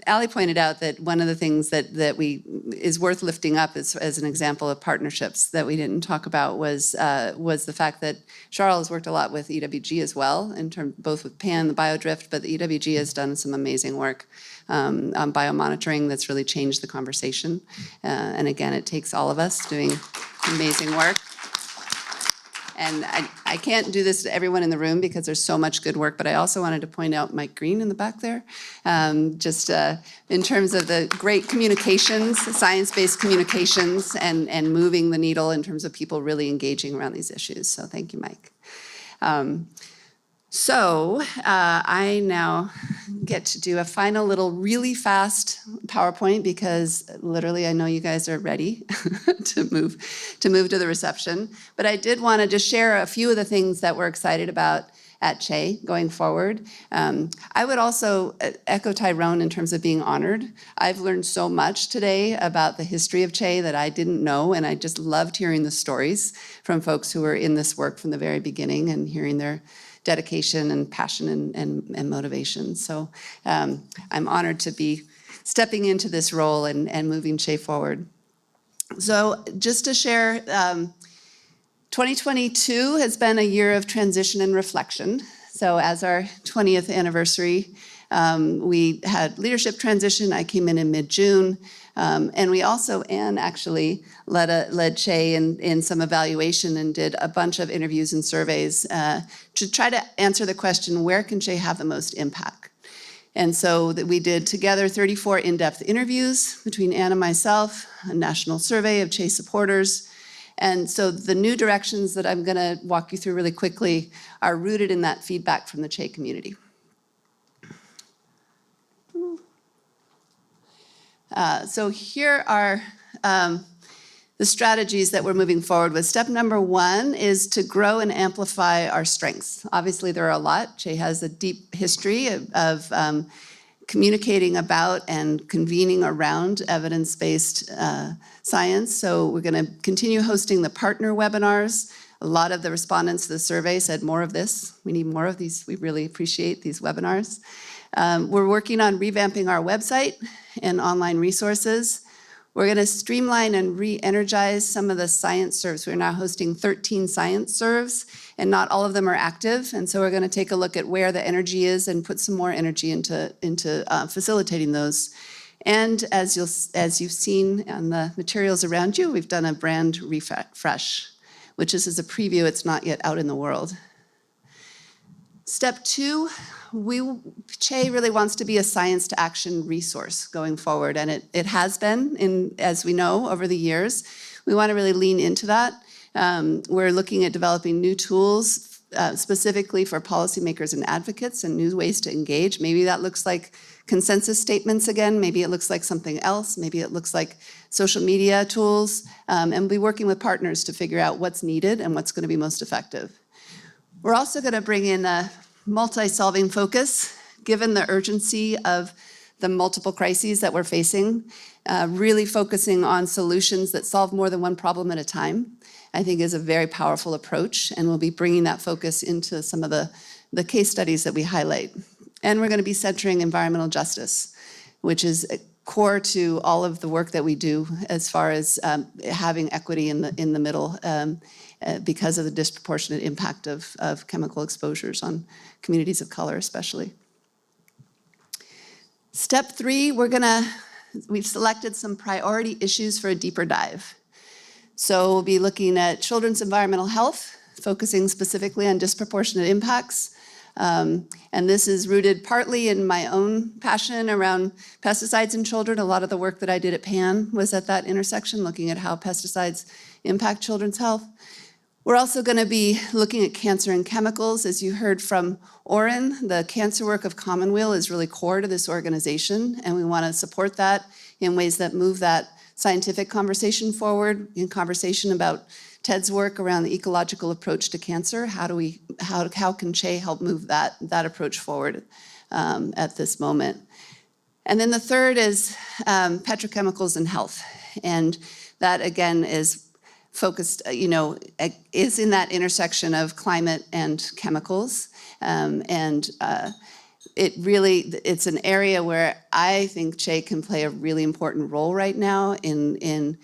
Ali pointed out that one of the things that is worth lifting up as an example of partnerships that we didn't talk about was the fact that Charles worked a lot with EWG as well, both with PAN, the biodrift, but the EWG has done some amazing work on biomonitoring that's really changed the conversation. And again, it takes all of us doing amazing work. And I can't do this to everyone in the room because there's so much good work, but I also wanted to point out Mike Green in the back there, just in terms of the great communications, science-based communications, and moving the needle in terms of people really engaging around these issues. So thank you, Mike. I now get to do a final little really fast PowerPoint because literally I know you guys are ready to move to the reception. But I did want to just share a few of the things that we're excited about at CHE going forward. I would also echo Tyrone in terms of being honored. I've learned so much today about the history of CHE that I didn't know, and I just loved hearing the stories from folks who were in this work from the very beginning and hearing their dedication and passion and motivation. So I'm honored to be stepping into this role and moving CHE forward. So just to share, 2022 has been a year of transition and reflection. So as our 20th anniversary, we had leadership transition. I came in mid-June. And we also, Anne actually led CHE in some evaluation and did a bunch of interviews and surveys to try to answer the question, where can CHE have the most impact? And so we did together 34 in-depth interviews between Anne and myself, a national survey of CHE supporters. And so the new directions that I'm gonna walk you through really quickly are rooted in that feedback from the CHE community. So here are the strategies that we're moving forward with. Step number one is to grow and amplify our strengths. Obviously, there are a lot. CHE has a deep history of communicating about and convening around evidence-based science. So we're going to continue hosting the partner webinars. A lot of the respondents to the survey said more of this. We need more of these. We really appreciate these webinars. We're working on revamping our website and online resources. We're going to streamline and re-energize some of the science serves. We're now hosting 13 science serves, and not all of them are active. And so we're going to take a look at where the energy is and put some more energy into facilitating those. And as you've seen on the materials around you, we've done a brand refresh, which is as a preview. It's not yet out in the world. Step two, CHE really wants to be a science to action resource going forward, and it has been, as we know, over the years. We want to really lean into that. We're looking at developing new tools specifically for policymakers and advocates and new ways to engage. Maybe that looks like consensus statements again, maybe it looks like something else, maybe it looks like social media tools, and we'll be working with partners to figure out what's needed and what's going to be most effective. We're also going to bring in a multi-solving focus, given the urgency of the multiple crises that we're facing, really focusing on solutions that solve more than one problem at a time, I think is a very powerful approach, and we'll be bringing that focus into some of the case studies that we highlight. And we're going to be centering environmental justice, which is core to all of the work that we do as far as having equity in the middle because of the disproportionate impact of chemical exposures on communities of color especially. Step three, we've selected some priority issues for a deeper dive. So we'll be looking at children's environmental health, focusing specifically on disproportionate impacts. And this is rooted partly in my own passion around pesticides in children. A lot of the work that I did at PAN was at that intersection, looking at how pesticides impact children's health. We're also going to be looking at cancer and chemicals. As you heard from Oren, the cancer work of Commonweal is really core to this organization, and we want to support that in ways that move that scientific conversation forward, in conversation about Ted's work around the ecological approach to cancer. How can CHE help move that approach forward at this moment? And then the third is petrochemicals and health. And that, again, is focused, is in that intersection of climate and chemicals. it's an area where I think Che can play a really important role right now in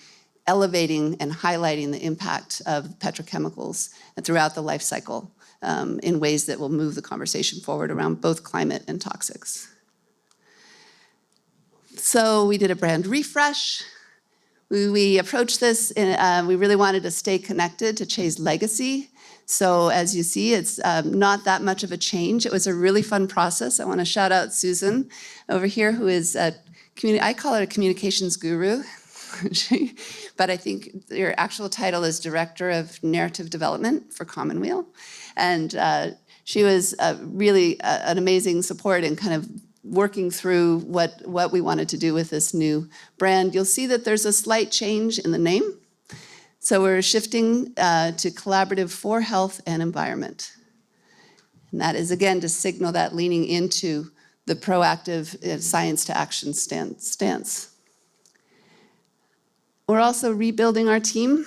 elevating and highlighting the impact of petrochemicals throughout the life cycle in ways that will move the conversation forward around both climate and toxics. So we did a brand refresh. We approached this, we really wanted to stay connected to Che's legacy. So as you see, it's not that much of a change. It was a really fun process. I want to shout out Susan over here, who is I call her a communications guru, but I think your actual title is Director of Narrative Development for Commonweal. And she was really an amazing support in kind of working through what we wanted to do with this new brand. You'll see that there's a slight change in the name. So we're shifting to Collaborative for Health and Environment. And that is, again, to signal that leaning into the proactive science to action stance. We're also rebuilding our team.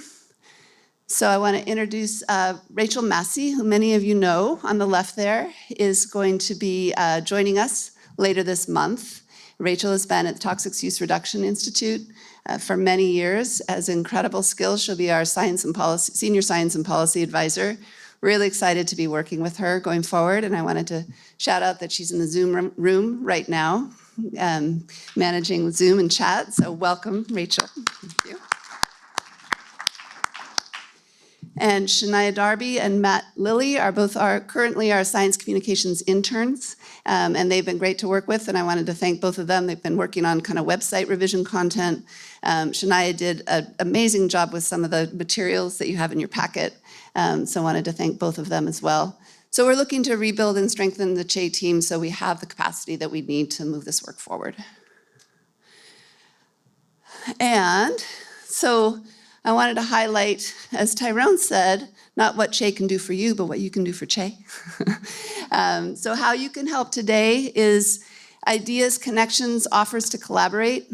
So I want to introduce Rachel Massey, who many of you know on the left there, is going to be joining us later this month. Rachel has been at the Toxics Use Reduction Institute for many years, has incredible skills. She'll be our senior science and policy advisor. Really excited to be working with her going forward, and I wanted to shout out that she's in the Zoom room right now, managing Zoom and chat, so welcome, Rachel. Thank you. And Shania Darby and Matt Lilly are both currently our science communications interns, and they've been great to work with, and I wanted to thank both of them. They've been working on kind of website revision content. Shania did an amazing job with some of the materials that you have in your packet, so I wanted to thank both of them as well. So we're looking to rebuild and strengthen the Che team so we have the capacity that we need to move this work forward. And so I wanted to highlight, as Tyrone said, not what Che can do for you, but what you can do for Che. So how you can help today is ideas, connections, offers to collaborate.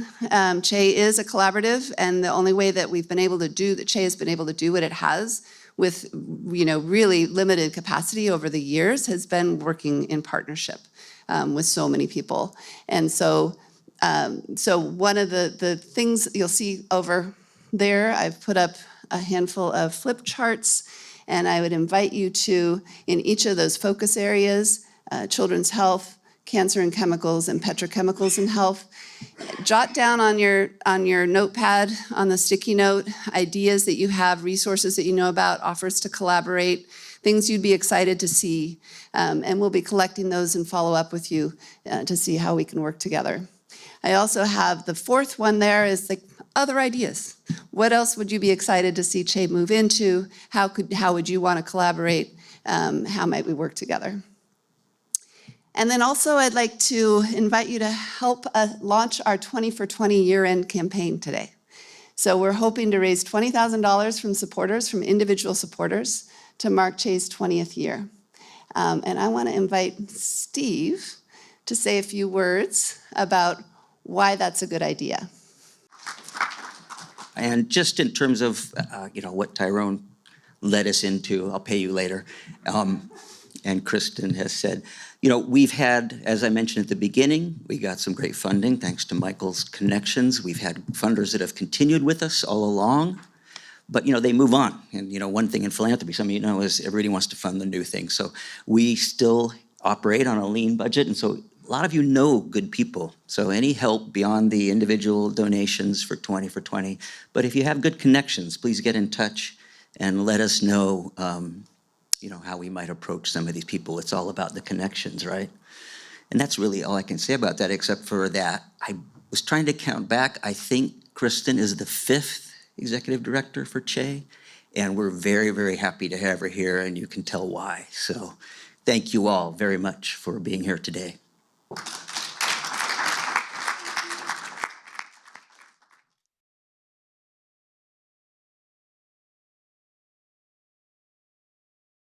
Che is a collaborative, and the only way that we've been able to do, that Che has been able to do what it has with really limited capacity over the years has been working in partnership with so many people. And so, one of the things you'll see over there, I've put up a handful of flip charts, and I would invite you to, in each of those focus areas, children's health, cancer and chemicals, and petrochemicals and health, jot down on your notepad, on the sticky note, ideas that you have, resources that you know about, offers to collaborate, things you'd be excited to see, and we'll be collecting those and follow up with you to see how we can work together. I also have the fourth one there is like other ideas. What else would you be excited to see Che move into? How would you want to collaborate? How might we work together? And then also I'd like to invite you to help launch our 20 for 20 year-end campaign today. So we're hoping to raise $20,000 from supporters, from individual supporters, to mark Che's 20th year. And I want to invite Steve to say a few words about why that's a good idea. And just in terms of what Tyrone led us into, I'll pay you later, and Kristen has said, we've had, as I mentioned at the beginning, we got some great funding thanks to Michael's connections. We've had funders that have continued with us all along, but they move on. And one thing in philanthropy, some of you know, is everybody wants to fund the new thing. So we still operate on a lean budget, and so a lot of you know good people, so any help beyond the individual donations for 20 for 20, but if you have good connections, please get in touch and let us know, how we might approach some of these people. It's all about the connections, right? And that's really all I can say about that, except for that I was trying to count back. I think Kristen is the 5th executive director for Che, and we're very, very happy to have her here, and you can tell why. So thank you all very much for being here today.